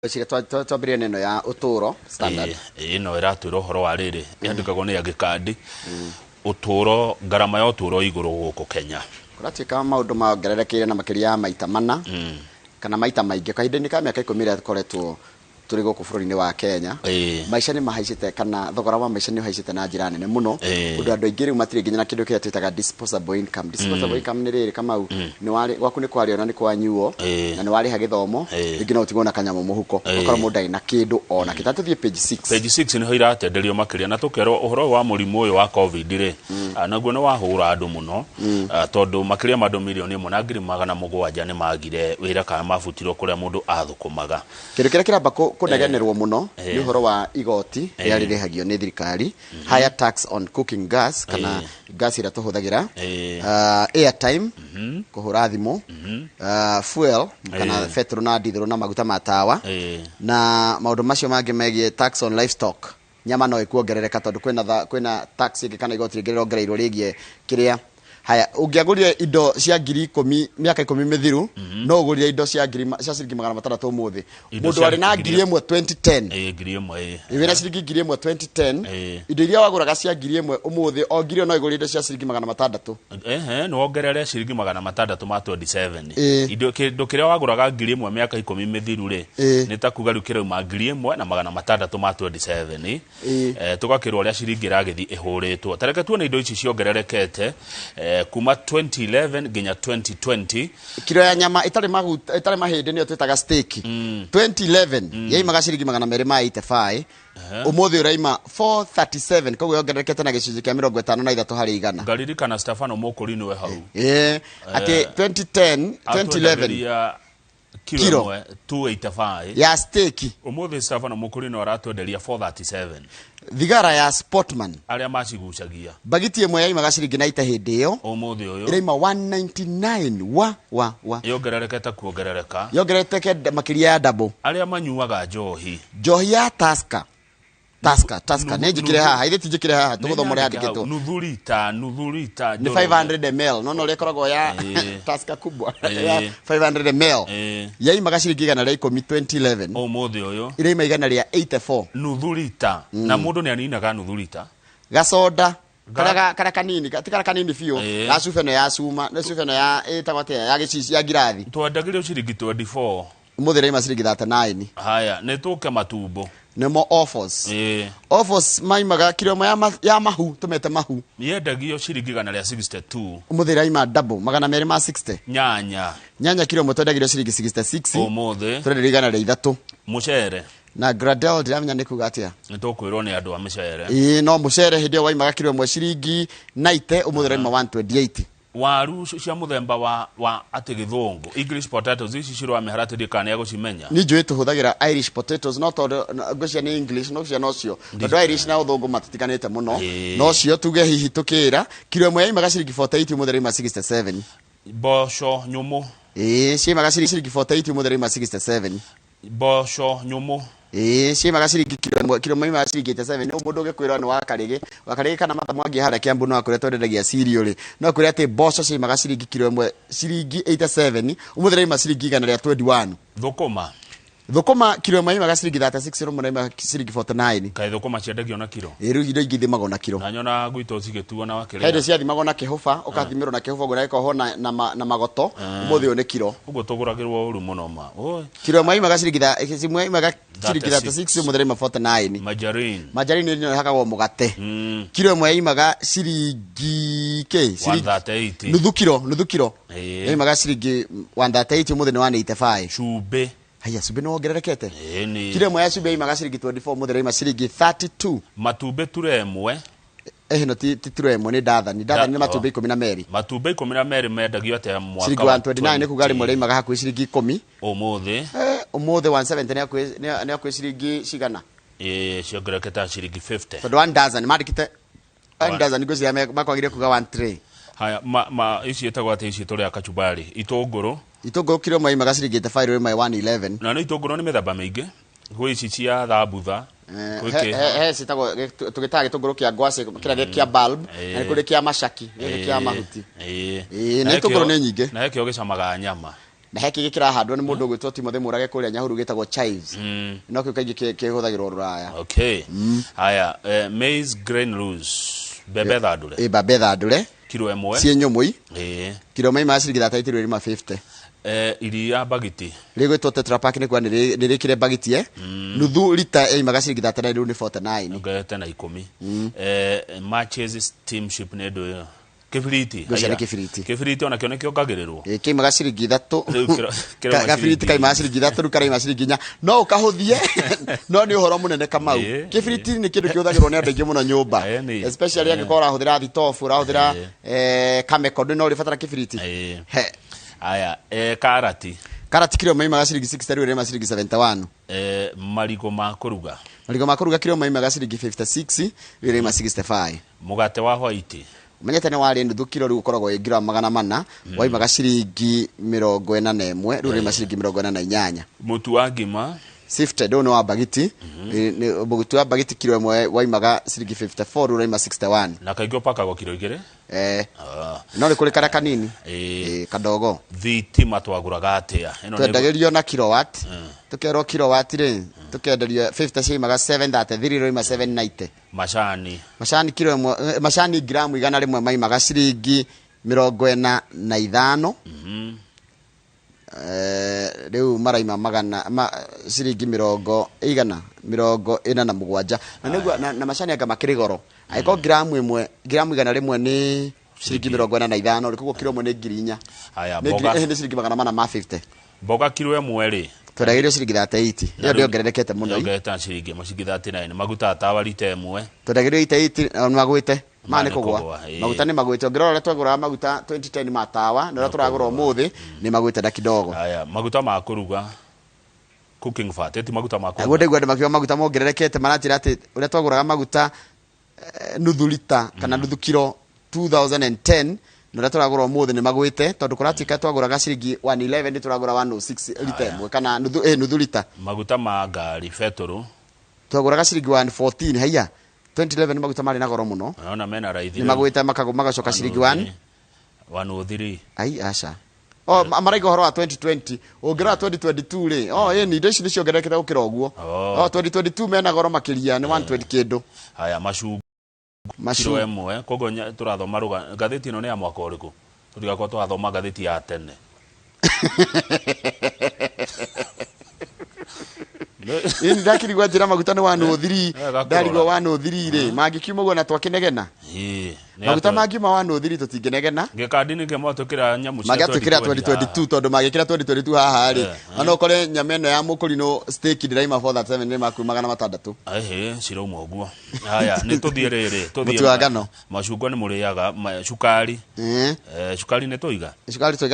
Twambĩrĩrie neno ya ũtũũro standard. Ĩno ĩratwĩra ũhoro wa rĩrĩ yandĩkagwo nĩ agĩkandi ũtũũro ngarama ya ũtũũro igũrũ gũkũ Kenya. Kũratuĩka maũndũ maongererekeire na makĩria ya maita mana kana maita maingĩ kahinda-inĩ ka mĩaka 10 ĩrĩa tũkoretwo tũrĩ gũkũ bũrũri-inĩ wa Kenya. Maica nĩ mahaicĩte kana thogora wa maica nĩ ũhaicĩte na njĩra nene mũno. Ũndũ andũ aingĩ rĩu matirĩ nginya na kĩndũ kĩrĩa twĩtaga disposable income. Disposable income nĩ rĩrĩ Kamau nĩ warĩ gwaku nĩ kwarĩo na nĩ kwanyuo na nĩ warĩha gĩthomo rĩngĩ no ũtigwo na kanyamũ mũhuko ũkorwo mũndũ arĩ na kĩndũ ona kĩtatũthiĩ page 6. Page 6 nĩho iratenderio makĩria na tũkerwo ũhoro wa mũrimũ ũyũ wa COVID rĩ naguo nĩ wahũra andũ mũno tondũ makĩria ma andũ milioni 1.7 nĩ magire wĩra kana mabutirwo kũrĩa mũndũ athũkũmaga. Kĩndũ kĩrĩa kĩramba kũnegenerwo mũno nĩ ũhoro wa igoti rĩrĩa rĩrĩhagio nĩ thirikari, higher tax on cooking gas kana gas ĩrĩa tũhũthagĩra, airtime kũhũra thimũ, fuel kana petrol na diesel na maguta ma tawa, na maũndũ macio mangĩ megiĩ tax on livestock. Nyama no ĩkuongerereka tondũ kwĩna tax ĩngĩ kana igoti rĩngĩ rĩrongereirwo rĩgiĩ kĩrĩa. Haya, ũngĩagũrire indo cia 10,000 mĩaka 10 mĩthiru no ũgũrire indo cia ciringi 600 ũmũthĩ. Mũndũ arĩ na 1,000 2010 wĩna ciringi 1,000 2010 indo iria wagũraga cia 1,000 ũmũthĩ o 1,000 no igũrire indo cia ciringi 600. Nĩ wongerere ciringi 600 ma 27. Indo kĩndũ kĩrĩa wagũraga 1,000 mĩaka 10 mĩthiru rĩ nĩ ta kuga rĩu kĩrauma 1,600 ma 27. Tũgakĩrwo ũrĩa ciringi ĩragĩthiĩ ĩhũrĩtwo. Tareke tuone indo ici ciongererekete kuma 2011 nginya 2020. Kilo ya nyama itarĩ mahĩndĩ nĩyo twĩtaga steak 2011 yaimaga ciringi 285 ũmũthĩ ũraima 437 koguo yongererekete na gĩcunjĩ kĩa 53 harĩ igana. Ngaririkana Stefano Mũkũri nĩwe hau atĩ 2011 kilo 285 ya steak ũmũthĩ Stefano Mũkũri no aratwenderia 437. Thigara ya Sportman arĩa macigucagia bagiti ĩmwe yaimaga ciringi 90 hĩndĩ ĩyo ũmũthĩ ũyũ ĩraima 199 yongererekete kuongerereka yongererekete makĩria ya double. Arĩa manyuaga njohi ya Tusker nĩ njikire haha ithe tinjikire haha tũgũthomore handĩkĩtwo nuthu lita ni 500 ml no rĩa koragwo ya Tusker kubwa 500 ml yaimaga ciringi 110 2011 ũmũthĩ ũyũ iraima igana rĩa 84 nuthu lita na mũndũ nĩ aninaga nuthu lita gasoda kara kanini tikara kanini biũ ya cubeno ya cuma na cubeno ya ĩtagwate ya gĩcici ya ngirathi twendagĩrio ciringi 24 ũmũthĩ iraima ciringi 39. Haya nĩ tũke matumbo nemo offers maimaga kilo ya mahu tumete mahu yendagio ciringi 162 ũmũthĩ iraima double 260. Nyanya kilo mũtwendagirio ciringi 66 ũmũthĩ tũrenderio 103. Mũcere na Gradel ndiramenya nĩ kuga atĩa nĩ tũkwĩrwo nĩ andũ a mĩcere no mũcere hĩndĩ ĩyo waimaga kilo ĩmwe ciringi 90 ũmũthĩ iraima 128. Waru cia mũthemba wa atĩ gĩthũngũ English potatoes ici cirwa mĩharatĩrie kana gũcimenya ni njũĩ tũhũthagĩra Irish potatoes no tondũ ngũcia nĩ English no cia nocio tondũ Irish na ũthũngũ matitikanĩte mũno no cio tuge hihi tukĩra kilo ĩmwe yaimaga ciringi 48 ũmũthĩ iraima 67. Mboco nyũmũ ciaimaga ciringi 48 ũmũthĩ iraima 67. Mboco nyũmũ ciaimaga ciringi kilo maimaga ciringi 87 no mũndũ ũgĩkwĩra nĩ wakarĩgĩ kana mata mwangi harĩa Kiambu no akũrĩa twendagia cereal no akũrĩa atĩ mboco ciaimaga ciringi kilo ĩmwe ciringi 87 ũmũthĩ iraima ciringi 121. Thũkũma kilo ĩmwe yaimaga ciringi 36 ũmũthĩ iraima ciringi 49. Kaĩ thũkũma ciendagio na kilo rĩu indo ingĩ thimagwo na kilo na nyona gwitũ cigĩtuo na wakĩrĩa hĩndĩ ciathimagwo na kĩhũba ũkathimĩrwo na kĩhũba ũguo nagĩkorwo na magoto ũmũthĩ ũyũ nĩ kilo ũguo tũgũragĩrwo ũru mũno ma kilo ĩmwe yaimaga ciringi 36 ũmũthĩ iraima 49. Margarine nĩ hakagwo mũgate kilo ĩmwe yaimaga ciringi 138 nuthu kilo yaimaga ciringi 138 ũmũthĩ nĩ 185. Cumbĩ haya cumbĩ no wongererekete kilo ĩmwe ya cumbĩ yaimaga ciringi 24 ũmũthĩ iraima ciringi 32. Matumbĩ turemwe no ti turemwe nĩ ndathani nĩ matumbĩ 12. Matumbĩ 12 mendagio atĩa mwaka ciringi 129 nĩ kuga rimwe iraimagaga hakuhĩ ciringi 10 ũmũthĩ 170 nĩ hakuhĩ ciringi cigana ciongererekete ciringi 50 tondũ 1 dozen mandĩkĩte 1 dozen ngũciria makwagire kuga 1 tray. Haya ici etagwo atĩ ici tũrĩa kachumbari itũngũrũ kilo ĩmwe yaimaga ciringi 85 ĩraima 111. na nĩ itũngũrũ nĩ mĩthemba mĩingĩ gwĩ ici cia thambutha citagwo tũgĩtaga gĩtũngũrũ kĩa ngwacĩ kĩrĩa kĩa bulb na kũrĩ kĩa macaki kĩa mahuti na itũngũrũ nĩ nyingĩ na gĩkĩo gĩcamaga nyama na heki gikira handwo ni mundu gwitwo Timothy Murage kuria Nyahuru gitagwo chives no kio kaingi kihũthagĩrwo Rũraya. Okay. Haya, maize grain loose bebe thandure. Bebe thandure kilo ĩmwe cie nyũmũ kilo mai ma ciringi 50 iria bagiti rigwitwo Tetra Pak ni kwa nirikire bagiti nuthu lita maga ciringi 39 riu ni 49 ngete na 10 matches steamship ne ndo kibiriti kibiriti ona kione kio kagirirwo ki maga ciringi 3 kibiriti kai ma ciringi 3 rukarai ma ciringi 4 no ukahuthie no ni uhoro munene kamau kibiriti ni kindu kiuthagirwo ni andu aingi muno nyumba especially angikora huthira thitofu rahuthira kamekondo no rifatara kibiriti aya karati kilo mai maga ciringi 60 riu ma ciringi 71 marigo ma kuruga kilo mai maga ciringi 56 riu ma 65 mugate wa white menyete ne wari nuthu kilo riu ukoragwo gira 400 wai maga ciringi 41 riu ma ciringi 48 mutu wa ngima sifted ono wa bagiti mutu wa bagiti kilo ĩmwe wai maga ciringi 54 riu ma 61 na kaigyo paka go kilo igere no ri kuri kara kanini kadogo thitima twaguraga atia ino twendagirio na kilowatt tukero kilowatt ri tukenderio 50 cia maga 733 riu ma 790 mashani kilo mashani gramu igana rimwe mai maga ciringi 45 riu maraima magana ciringi 47 na niguo na mashani anga makirigoro aiko gramu igana rimwe ni ciringi 45 rikuo kilo mwe ni 4,000 aya boga ni ciringi 450 boga kilo ĩmwe ri twendagirio ciringi 38 ndio ndiongererekete muno ngeta ciringi macingi 39 maguta tawa lita ĩmwe twendagirio 38 magwite mane kugwa maguta ni magwite ongerora twagura maguta 2010 matawa na turagura umuthi ni magwite da kidogo aya maguta ma kuruga cooking fat eti maguta ma kuruga gode gwade makiwa maguta mongererekete maratira ati uria twaguraga maguta nuthu lita kana nuthu kilo 2010 na turagura umuthi ni magwite tondu kuratika twaguraga ciringi 111 ni turagura 106 lita ĩmwe kana nuthu lita maguta ma ngari fetoro twaguraga ciringi 114 haiya 2011 maguta mari na goro muno naona mena raithi ni magwite magacoka ciringi 103 ai asha maraigo horo wa 2020 ongerera 2022 ri ni indo ici niciongererekete gukira uguo 2022 mena goro makiria ni 120 kindu haya mashu kilo ĩmwe kogo turathoma ruga gatheti ino ni ya mwaka uriku tutigakwa twathoma gatheti ya tene ini ndakirigwa njira maguta ni 103 ndarigwa 103 ri mangikiuma guo na twakinegena maguta mangiuma 103 tutingenegena ngekadini ngemotukira nyamu cia 2022 tondu magikira 2022 haha ri ana ukore nyama ino ya mukurino steak ndiraima for that 7 ni maku 600 cirauma uguo haya ni tuthie riri tuthie macungwa ni muriaga cukari cukari ni tuiga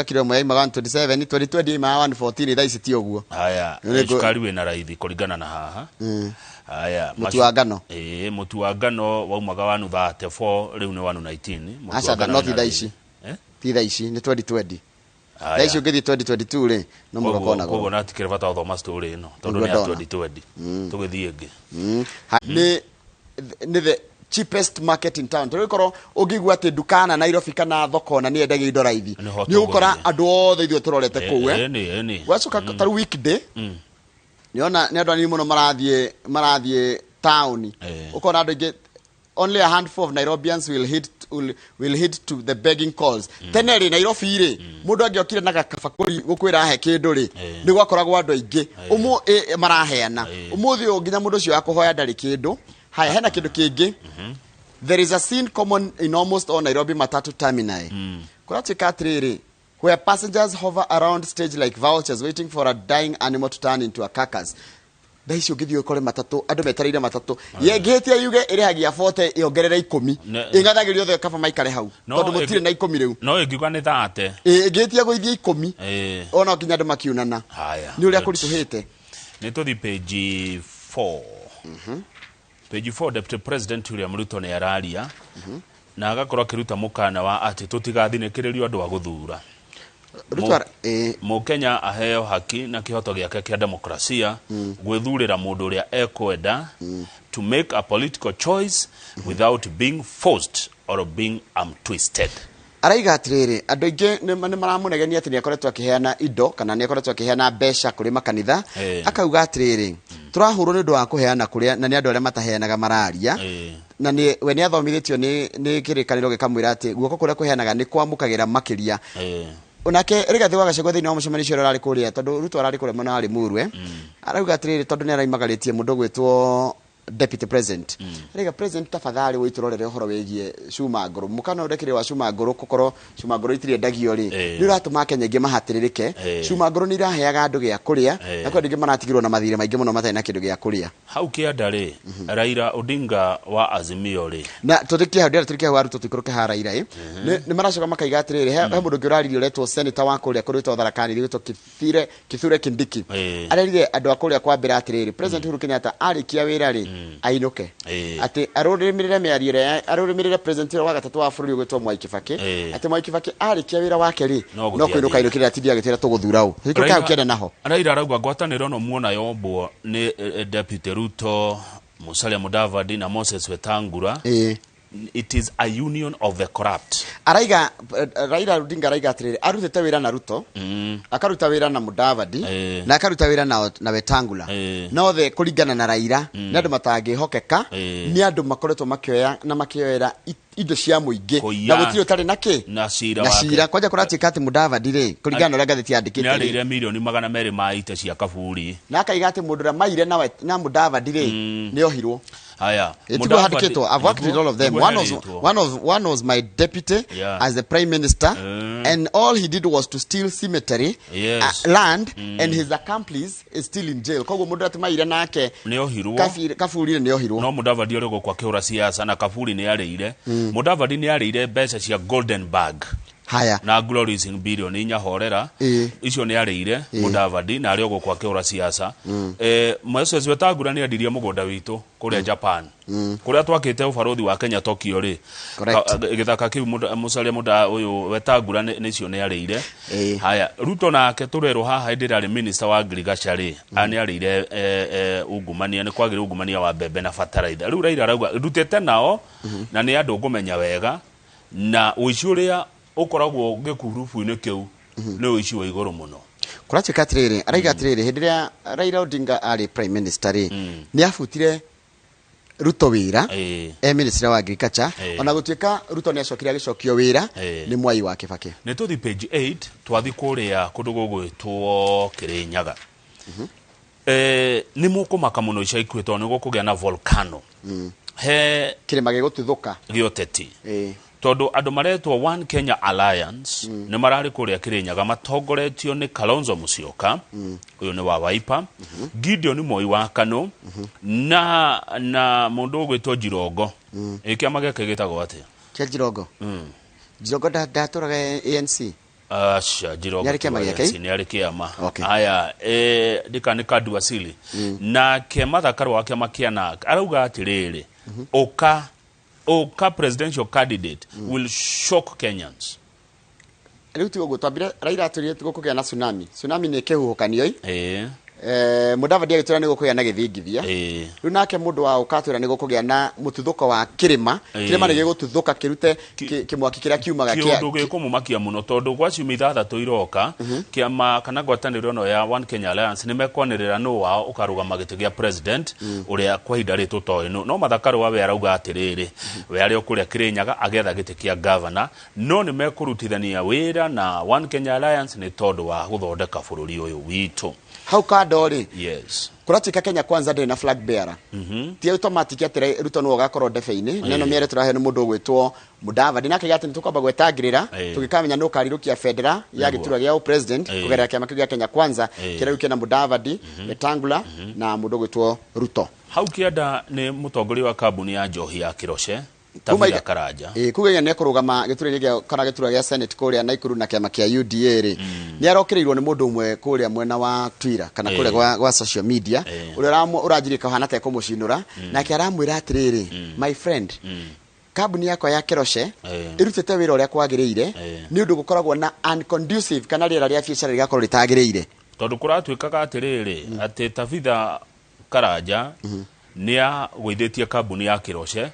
kilo ĩmwe ya 127 2020 ma 114 thaici ti uguo haya cukari wina raithi kuringana na haha haya mutu wa ngano mutu wa ngano waumaga 134 riu ni 119 acha no ti thaici ti thaici ni 2020 thaici ungithi 2022 ri no mugokona gogo na tikire bata thoma story ino tondu ni 2020 tugithie ngi ni the cheapest market in town turikoro ugigwa ati dukana Nairobi kana thoko na ni endagia indo raithi ni ukora andu othe ithuo turorete kuu wacoka taru weekday niona ni andu ani muno marathie town ukona andu ingi only a handful of Nairobians will hit to the begging calls teneri Nairobi ri mundu angiokire na gakabakuri gukwira he kindu ri ni gwakoragwo andu aingi umu maraheana umuthi nginya mundu cio akuhoya ndari kindu haya hena kindu kingi there is a scene common in almost all Nairobi matatu terminal kuratika atiriri where passengers hover around stage like vultures waiting for a dying animal to turn into a carcass daisi ugithio kore matatu andu metarire matatu yengihitia yuge irihagia 40 iongerera 10 ingathagirio the kaba maikare hau tondu mutire na 10 riu no ingiuga ni thate ingihitia guithia 10 ona kinya andu makiunana haya ni uria kurituhite ni tuthi page 4 page 4 Deputy President William Ruto ni araria na agakorwo akiruta mukana wa ati tutigathinikirerio andu a guthura Mukenya aheo haki na kihoto giake kia demokrasia gwithurira mundu uria ekwenda to make a political choice without being forced or being twisted araiga atiriri andu ingi ni maramunegenia ati ni akoretwo akiheana indo kana ni akoretwo akiheana mbeca kuri makanitha akauga atiriri turahurwo ni ndu wa kuheana kuria na ni andu aria mataheanaga mararia na ni we ni athomithitio ni kirikaniro gikamwira ati guoko kuria kuheanaga ni kwamukagira makiria onake Rigathi wa Gachagua thiini wa mucemanio rari kuria tondu Ruto arari kuria mwana ari murwe arauga atiriri tondu ni araimagaritie mundu gwitwo Deputy President. Rega President tafadhali witurorere horo wegie Cuma Nguru. Mukana urekire wa Cuma Nguru kokoro Cuma Nguru itire ndagio ri. Ni uratuma Kenya ingi mahatiririke. Cuma Nguru ni raheaga andu gia kuria. Na kwa ndingi maratigirwo na mathire maingi muno matai na kindu gia kuria. Hau kianda ri Raila Odinga wa Azimio ri. Na tutikia hau tutikia wa Ruto tuikuruke ha Raila ni maracoka makaiga atiriri he mundu ngirariri uretwo senator wa kuria kurito tharakani rito Kithure Kindiki. Arerire andu akuria kwambira atiriri President Uhuru Kenyatta arikia wira ri ainuke ati arurimirire miario arurimirire president wa gatatu wa bururi gwitwo Mwai Kibaki ati Mwai Kibaki arikia wira wake ri no kwinuka inukira ati ndiagitira tuguthurau hiko ka ukienda naho Raila arauga ngwataniro no muona yombo ni Deputy Ruto Musalia Mudavadi na Moses Wetangula it is a union of the corrupt. Araiga Raila Odinga araiga atiriri arutete wira na Ruto akaruta wira na Mudavadi na akaruta wira na Wetangula no the kuringana na Raila ni andu matangihokeka ni andu makoretwo makioya na makioera indo cia muingi na gutiri utari naki na cira kwaja kuratika ati Mudavadi ri kuringana na gatheti yandikite ni arire milioni 200 ma ite cia kaburi na akaiga ati mundu maire na Mudavadi ri ni ohirwo Aya, Mudavadi, I've worked with all of them. One was my deputy as the prime minister, and all he did was to steal cemetery land, and his accomplice is still in jail. Kogo Mudavadi maire nake kafuri ni ohirwo. No Mudavadi arego kwa kiura siasa na kafuri ni arire. Mudavadi ni arire mbeca cia golden bag. Haya na glorious billion inya horera icio ni arire Mudavadi na ariogo kwa kiura siasa Moses Wetangula ni adirie mugunda witu kuria Japan kuria twakite ubarothi wa Kenya Tokyo ri githaka kiu Musalia Muda uyu Wetangula ni cio ni arire haya Ruto nake turero haha ndirari minister wa agriculture ri ani arire ungumania ni kwagire ungumania wa mbembe na fertilizer riu Raila arauga rutete nao na ni andu ngumenya wega na uicuria ukoragwo gikurufu-ini kiu ni uici wa iguru muno kurachika atiriri araiga atiriri hindiria Raila Odinga ari prime minister ri ni afutire Ruto wira minister wa agriculture ona gutuika Ruto ni acokire agicokio wira ni Mwai wa Kibaki ni tuthi page 8 twathi kuria kundu gugwitwo Kirinyaga ni mukumaka muno ica ikwitwo ni gukugia na volcano he kirima gigututhuka gioteti todo andu maretwo One Kenya Alliance ni marari kuria Kirinyaga matongoretio ni Kalonzo Musyoka uyu ni wa Wiper Gideon Moi wa Kanu na mundu gwitwo Jirongo ikiama geke gitagwo ati kia Jirongo Jirongo ndaturaga ANC asha Jirongo ni ari kiama aya dikani kadu asili na kiama thakaro wake makiana arauga atiriri Oka presidential candidate will shock Kenyans. Riu tugo twambire Raila aturi tugukugia na tsunami ni kihuhukanio Mudavadi agitura ni gukugia na githingithia riu nake mundu wa ukatura ni gukugia na mututhuko wa kirima ni gigututhuka kirute kimwaki kiria kiumaga kia ndu gikumumakia muno tondu gwa ciumia 3 iroka kiama kana ngwataniro no ya One Kenya Alliance ni mekwanirira no wao ukarugama giti gia president uria kwa hinda ritu toy no mathakaro wa we arauga atiriri we ari okuria Kirinyaga agetha giti kia governor no ni mekurutithania wira na One Kenya Alliance ni tondu wa guthondeka bururi uyu witu hau kadori yes kuratika Kenya kwanza ndiri na flag bearer ti automatic atire Ruto no gakorwo ndebe-ini neno miere turahe ni mundu gwitwo Mudavadi nake gati nitukwamba gwetagirira tugikamenya no karirukia federal ya gitura gia president kugerera kiama kia Kenya kwanza kirarukia na Mudavadi Wetangula na mundu gwitwo Ruto hau kianda ni mutongoria wa kambuni ya njohi ya Kiroshe Tavira Karaja kugeya ne kurugama gitura gia kana gitura gia Senate kuria Naikuru na kiama kia UDA ri ni arokirirwo ni mundu umwe kuria mwena wa Twitter kana kuria gwa social media uria urajirika hana ta kumucinura na kiaramwira atiriri my friend kabuni yako ya Kiroshe irutete wira uria kwagiriire ni undu gukoragwo na unconducive kana rira ria biacara rigakorwo ritagiriire tondu kuratwikaga atiriri ati Tavira Karaja ni agwithitie kabuni ya Kiroshe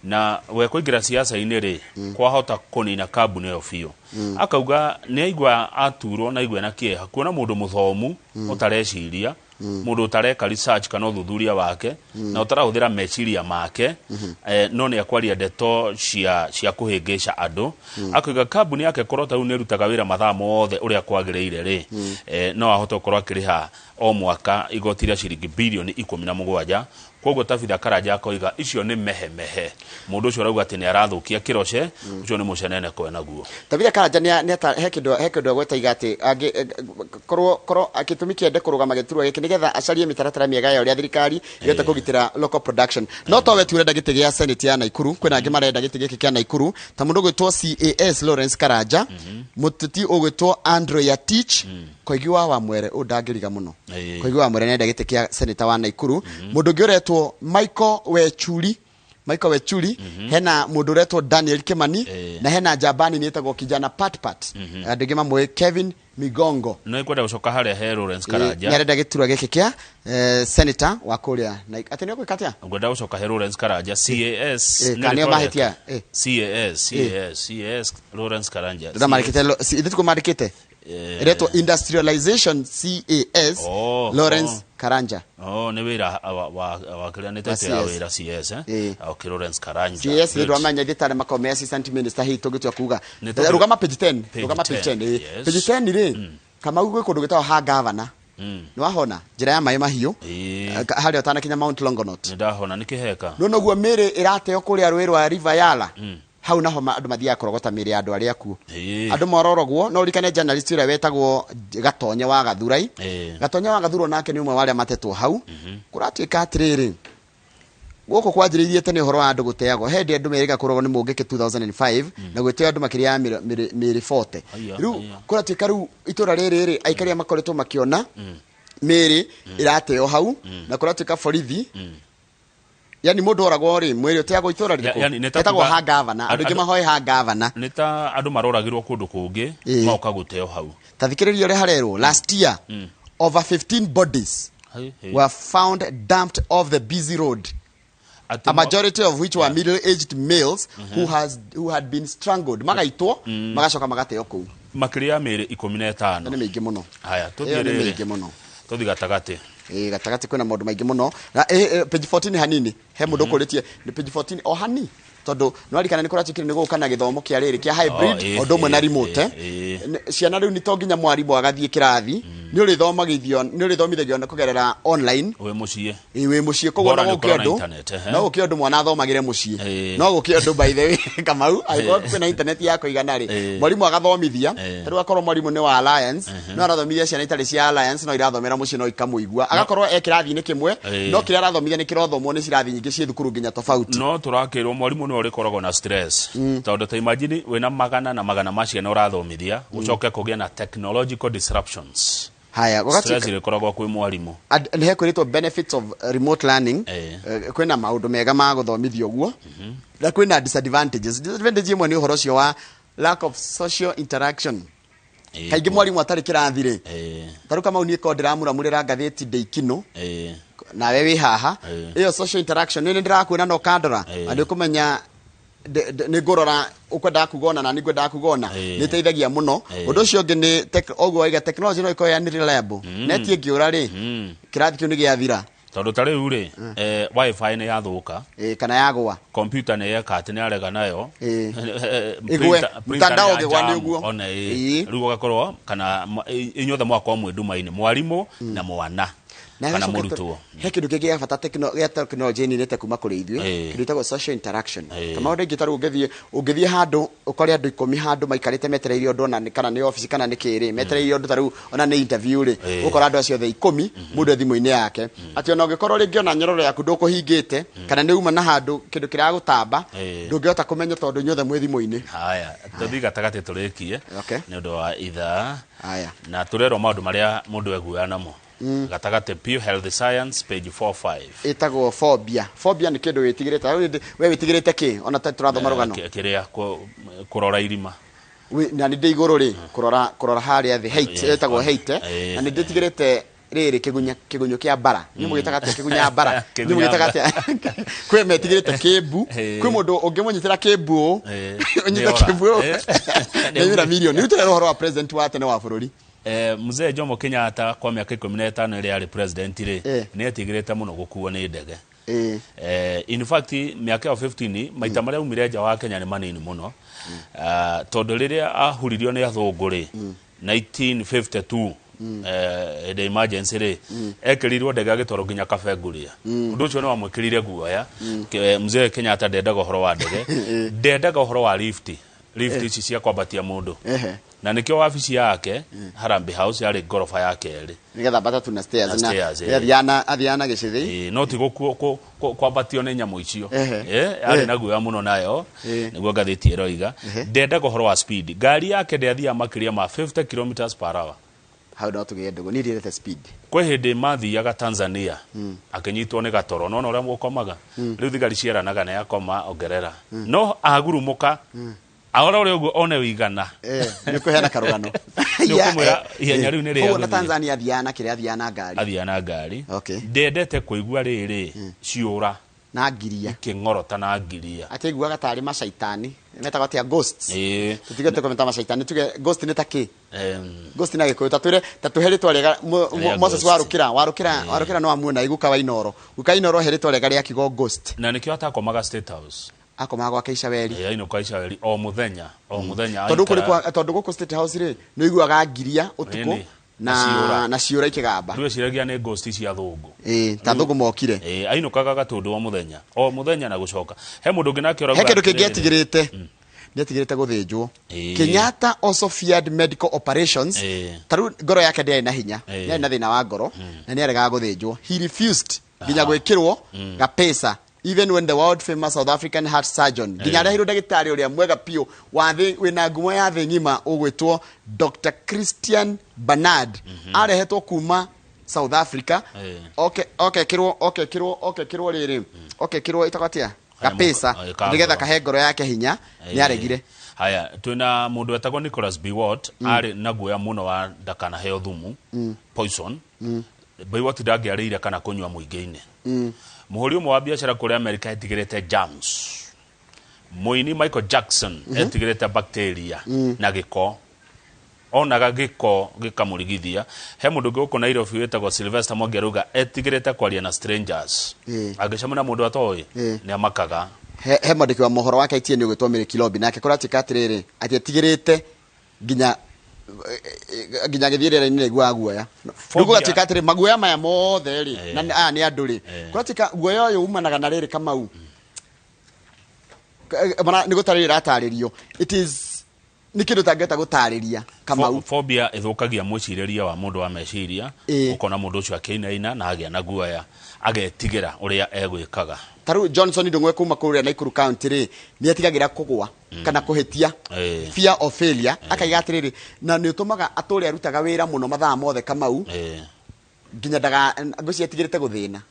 na we kuingira siasa-inĩ rĩ kwahota kũnina kambuni ĩyo biũ akauga nĩ aigua aturwo na aigua na kĩeha kuona mũndũ mũthomu ũtareciria mũndũ ũtareka research kana ũthuthuria wake na ũtarahũthĩra meciria make no nĩ akwaria ndeto cia kũhĩngĩca andũ akauga kambuni yake korwo ta rĩu nĩ ĩrutaga wĩra mathaa mothe ũrĩa kwagĩrĩire rĩ no ahote gũkorwo akĩrĩha o mwaka igoti rĩa ciringi bilioni 17 koguo Tabitha Karanja akoiga icio nĩ mehe mundu ucio rauga ati ni arathukia kiroshe ucio ni mucenene kwa naguo Tabitha Karanja ni he kindu gwetaiga ati korwo akitumikia ende kurugama giturwa giki nigetha acarie mitaratara miega ya uria thirikari yota kugitira local production no to we turenda giti gia senate ya Naikuru kwina angi marenda giti giki kia Naikuru ta mundu gwitwo CAS Lawrence Karanja mututi ugwitwo Andrew Yatich koigiwa wa mwere udangiriga muno koigiwa wa mwere nenda giti kia senator wa Naikuru mundu ngiretwo Michael Wechuri hena mundu retwo Daniel Kimani na hena Jabani nietagwo kijana Pat andigi mamwe Kevin Migongo no ikwenda gucoka haria he Lawrence Karanja nyarenda giturwa giki kia senator wa kuria na ati ni gwikatia ngwenda gucoka he Lawrence Karanja CAS kanio mahitia CAS Lawrence Karanja ndamarikite idituko marikite Reto industrialization CAS Lawrence Karanja ni wira wa kila netete ya wira CS okay Lawrence Karanja CS ndio amanya gitare makome assistant minister hito gitu kuga rugama page 10 page 10 ri kama ugwe kundu gitawa ha governor no wahona njira ya mai mahiu hari otana kinya Mount Longonot ndahona nikiheka no guo mere irateo kuria rwi rwa River Yala hau naho andu mathia korogota miri andu aria ku andu mororogwo no rikane journalist ira wetagwo Gatonye wa Gathurai Gatonye wa Gathuro nake ni umwe wale matetwo hau kuratuika atiriri guko kwajiririe tene horo wa andu guteagwo hende andu meriga kurogwo ni mungike 2005 na gweteo andu makiria ya miri 40 riu kuratuika riu itura riri aikaria makoretwo makiona miri irateo hau na kuratuika borithi yani mundu oragwo ri mwiri uteagwo itura riko etagwo ha governor andu ngi mahoi ha governor nita andu maroragirwo kundu kungi mauka guteo hau tathikiririo ri harerwo last year over 15 bodies were found dumped off the busy road a majority of which were middle-aged males who had been strangled magaitwo magacoka magateo ku makiria miri 15 ni mingi muno haya tuthirire tuthi gatagati gatagati kwina maundu maingi muno na page 14 hanini he mundu kuritie ni page 14 o hani tondu no arikana ni kuratikire ni gukana githomo kia riri kia hybrid ondo mwe na remote ciana riu ni to nginya mwarimu agathie kirathi ni uri thomithagio na kugerera online we mucie koguo no gukiondu mwana athomagire mucie no gukiondu by the way kamau aigo kwina internet yako igana ri mwarimu agathomithia riu akorwo mwarimu ni wa Alliance no arathomithia ciana itari cia Alliance no irathomera mucie no ikamuigua agakorwo ekirathi ni kimwe no kira arathomithia ni kirothomwo ni cirathi nyingi cie thukuru nginya tofauti no turakirwo mwarimu no rikoragwo na stress tondu ta imagine wena magana na magana macio na urathomithia ucoke kugia na technological disruptions haya wakati stress rikoragwo kwi mwarimu ni hekwirito benefits of remote learning kwina maundu mega ma guthomithio guo na kwina disadvantage imwe ni uhoro cio wa lack of social interaction kaingi mwarimu atari kirathi ri taruka mau ni ko ndiramuramurira ngathiti ndeikino na wewe haha iyo social interaction ni ndirakwina no kandora andi kumenya ni ngorora ukwenda kugona na nigwenda kugona ni teithagia muno undu ucio ngi ni ogwo iga technology no ikoya ni reliable neti ngiura ri kirathi kiu ni giathira tondu tari uri wifi ni yathuka kana yagwa computer ni yeka ati ni arega nayo igwe mtandao ge wani uguo ona riu gakorwo kana inyothe mwaka omwe nduma-ini mwarimu na mwana kana murutwo he kindu kingi ya bata technology ni nete kuma kuri ithuĩ kindu tagwo social interaction kama uri ngitaru ungithie handu ukori andu 10 handu maikarite metereirio ndu na kana ni office kana ni kiri metereirio ndu taru ona ni interview ri ukora andu acio the 10 mundu thimu-ini yake ati ona ungikorwo ringi ona nyororo yaku ndukuhingite kana ni uma na handu kindu kiragutamba ndungihota kumenya tondu nyothe mwi thimu-ini haya tuthi gatagati turikie ni undu wa ithaa haya na turero maundu maria mundu eguya namo gatagate Pew Health Science page 45 itagwo phobia ni kindu witigirite we witigirite ki ona turathoma rugano kiria kurora irima na ni ndiguru ri kurora haria the hate itagwo hate na ni nditigirite riri kigunyo kia bara ni mugitaga ati kigunya bara ni mugitaga ati kwe metigirite Kiambu kwe mundu ungimunyitira Kiambu unyita Kiambu na yura milioni ni utero horo wa president wa tene wa bururi mzee Jomo Kenyatta kwa miaka 15 ile ali president ile ni atigirite muno gukuwa ni ndege in fact miaka 15 maita maria umire nja wa Kenya ni manini muno tondu riria ahuririo ni athunguri 1952 the emergency re ekirirwo ndege agitwaro nginya Kabenguria undu ucio no amwikirire guoya mzee Kenyatta ndendaga horo wa ndege ndendaga horo wa lift ici cia kwambatia mundu na nikio ofisi yake Harambe House yari gorofa yake eri nigetha batatu na stairs na athiana gicithi no ti kwambatio ni nyamu icio ari na guoya muno nayo niguo ngathiti eroiga ndendaga horo wa speed ngari yake ndeathia makiria ma 50 km/h how do to get ni direct speed kwa hindi mathiaga Tanzania akinyitwo ni gatoro no ora mukomaga riu thigari cieranaga na yakoma ongerera no agurumuka ahora uri uguo one wigana ni kuhena karugano nikumwira ihenya riu ni ria na Tanzania athiana ngari okay ndendete kuigua riri ciura na ngiria kingorota na ngiria ateiguaga tari macaitani metaga tia ghosts tutigete komenta macaitani tuge ghost ni taki ghost na gikuyu tatuheritwa rega Moses warukira no amuona iguka wa inoro heritwa rega ria kigo ghost na nikio atakomaga State House akomaga kwa Kaicaweri ino Kaicaweri o muthenya tondu guku State House ri no iguaga ngiria utuku na ciura ikigamba riu ciragia ni ghost cia thungu ta thungu mokire aino kaga gatundu o muthenya na gucoka he mundu ngina kiora hekedo kingetigirite ndetigirite guthinjwo Kenyatta also feared medical operations taru ngoro yake ndai na hinya ndai na thina wa ngoro na ni arega guthinjwo he refused ginya gwikirwo ga pesa even when the world famous South African heart surgeon ginya rehiro dagitari uria mwega pio wathi wina ngumo ya thi ngima ugwitwo Dr. Christian Bernard arehetwo kuma South Africa kirwo riri kirwo itakatia kapesa ndigetha kahe ngoro yake hinya ni aregire haya twina mundu wetagwo Nicholas Biwott ari na guoya muno wa ndakana heo thumu poison Biwott ndagiarire kana kunywa muingeine muhuri umwe wa biashara kuri America etigirete germs muini Michael Jackson etigirete bacteria na giko onaga giko gikamurigithia he mundu guko Nairobi wetagwo Sylvester Mogeruga etigirete kwaria na strangers agicamana mundu atoi ni amakaga he mwandiki wa mohoro wake itie ni gwitwo Mary Kilobi nake kuratika atiriri ati etigirete ginya githirira ni gwa guoya ndugo atika atiri maguoya maya mothe ri na ni anduri kuratika guoya uyu umanaga na riri Kamau mana ni gutarira ataririo it is ni kindu tangeta gutariria Kamau phobia ithukagia mwiciriria wa mundu wa meciria ukona mundu ucio akinaina na agia na guoya agetigira uria egwikaga taru Johnson ndungwe kuma kuria Nakuru County ri ni atigagira kugwa kana kuhitia fear of failure akaiga atiriri na ni utumaga aturi arutaga wira muno mathaa mothe Kamau ginya daga ngoci atigirite guthina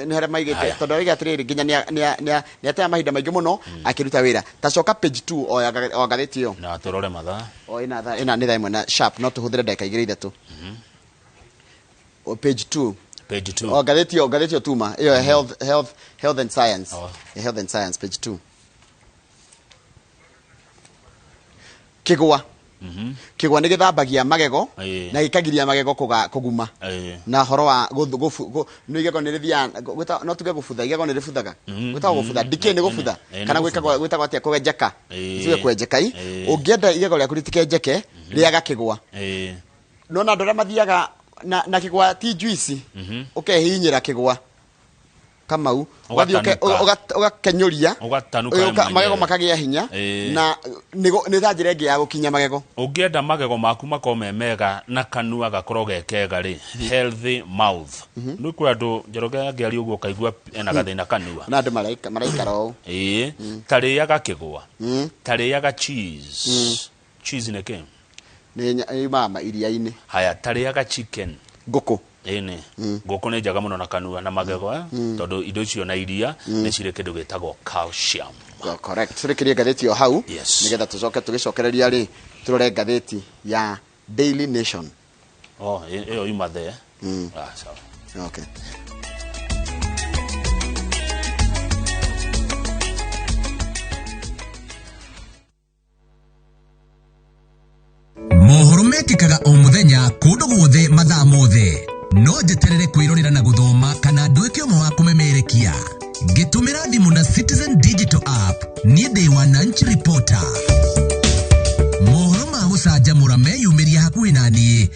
ni hare maigite tondu aiga atiriri ginya ni ataya mahinda maingi muno akiruta wira tacoka page 2 o gatheti yo na turore mathaa ina ni thaimwe na sharp no tuhuthire ndeka igiri ithatu o page 2 o gatheti yo tuma iyo health and science health and science page 2 kigwa kigwa ni githambagia magego na gikagiria magego kuguma na horo wa no igego ni rithia no tuge gufutha igego ni rifuthaga gwitagwo gufutha dike ni gufutha kana gwitagwo atia kugenjeka tuge kwenjeka ungienda igego rya kuritike njeke riaga kigwa no na ndora mathiaga na kigwa ti juice ukehinyira kigwa Kamau wathi ugakenyuria magego makagia hinya na ni thanjire ngi ya gukinya magego ungienda magego maku makomemega na kanua gakoro gekega ri healthy mouth nuko andu njoroge ngiari uguo kaigua ena gathina kanua na andu maraikara o tariaga kigwa tariaga cheese ne kem ni mama iria-ini haya tariaga chicken nguku ene ngoko ne jaga muno na kanua na magego tondu indo icio na iria ne cire kindu gitagwo calcium correct turekerie gatheti yo hau nigetha tucoke tugicokereria ri turore gatheti ya Daily Nation iyo imathe Sawa. Okay. Mohoro mekikaga o muthenya kundu guothe mathaa mothe no njeterere kwirorera na guthoma kana nduike umwe wa kumemerekia ngitumira thimu na Citizen Digital App ni ndi wananchi reporter mohoro ma gucanjamura meyumiria hakuhi nani